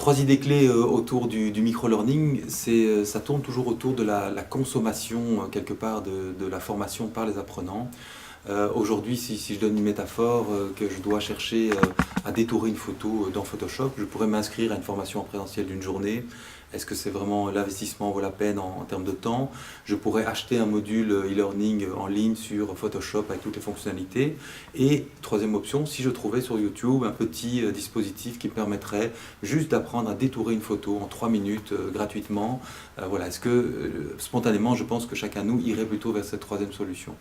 Trois idées clés autour du micro-learning, ça tourne toujours autour de la consommation quelque part de la formation par les apprenants. Aujourd'hui, si je donne une métaphore, que je dois chercher à détourer une photo dans Photoshop, je pourrais m'inscrire à une formation en présentiel d'une journée. Est-ce que c'est vraiment l'investissement vaut la peine en termes de temps? Je pourrais acheter un module e-learning en ligne sur Photoshop avec toutes les fonctionnalités. Et troisième option, si je trouvais sur YouTube un petit dispositif qui me permettrait juste d'apprendre à détourer une photo en 3 minutes gratuitement. Voilà. Est-ce que spontanément, je pense que chacun de nous irait plutôt vers cette troisième solution?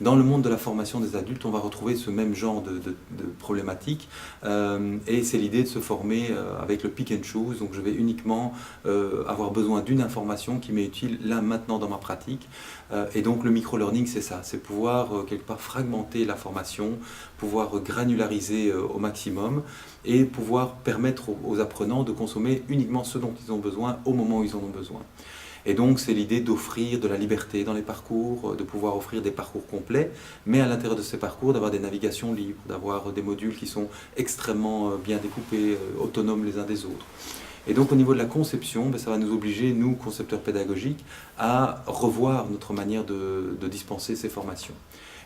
Dans le monde de la formation des adultes, on va retrouver ce même genre de problématique et c'est l'idée de se former avec le pick and choose. Donc je vais uniquement avoir besoin d'une information qui m'est utile là maintenant dans ma pratique. Et donc le micro-learning, c'est ça, c'est pouvoir quelque part fragmenter la formation, pouvoir granulariser au maximum et pouvoir permettre aux apprenants de consommer uniquement ce dont ils ont besoin au moment où ils en ont besoin. Et donc c'est l'idée d'offrir de la liberté dans les parcours, de pouvoir offrir des parcours complets, mais à l'intérieur de ces parcours d'avoir des navigations libres, d'avoir des modules qui sont extrêmement bien découpés, autonomes les uns des autres. Et donc au niveau de la conception, ça va nous obliger, nous, concepteurs pédagogiques, à revoir notre manière de dispenser ces formations.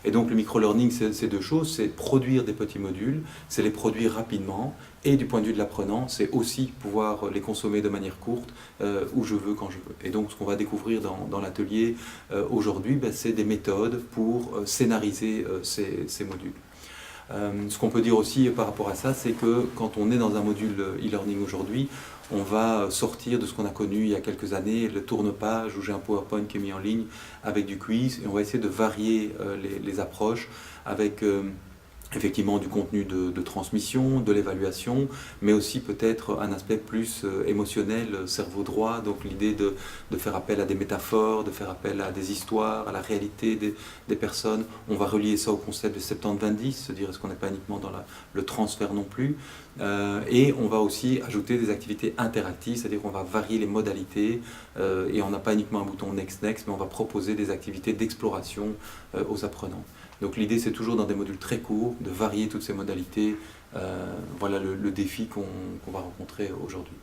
Et donc le micro-learning, c'est deux choses, c'est produire des petits modules, c'est les produire rapidement, et du point de vue de l'apprenant, c'est aussi pouvoir les consommer de manière courte, où je veux, quand je veux. Et donc ce qu'on va découvrir dans l'atelier aujourd'hui, c'est des méthodes pour scénariser ces modules. Ce qu'on peut dire aussi par rapport à ça, c'est que quand on est dans un module e-learning aujourd'hui, on va sortir de ce qu'on a connu il y a quelques années, le tourne-page où j'ai un PowerPoint qui est mis en ligne avec du quiz, et on va essayer de varier les approches avec effectivement du contenu de transmission, de l'évaluation, mais aussi peut-être un aspect plus émotionnel, cerveau droit, donc l'idée de faire appel à des métaphores, de faire appel à des histoires, à la réalité des personnes. On va relier ça au concept de 70-20-10, se dire est-ce qu'on n'est pas uniquement dans le transfert non plus, et on va aussi ajouter des activités interactives, c'est-à-dire qu'on va varier les modalités, et on n'a pas uniquement un bouton Next Next, mais on va proposer des activités d'exploration aux apprenants. Donc l'idée, c'est toujours dans des modules très courts, de varier toutes ces modalités. Voilà le défi qu'on va rencontrer aujourd'hui.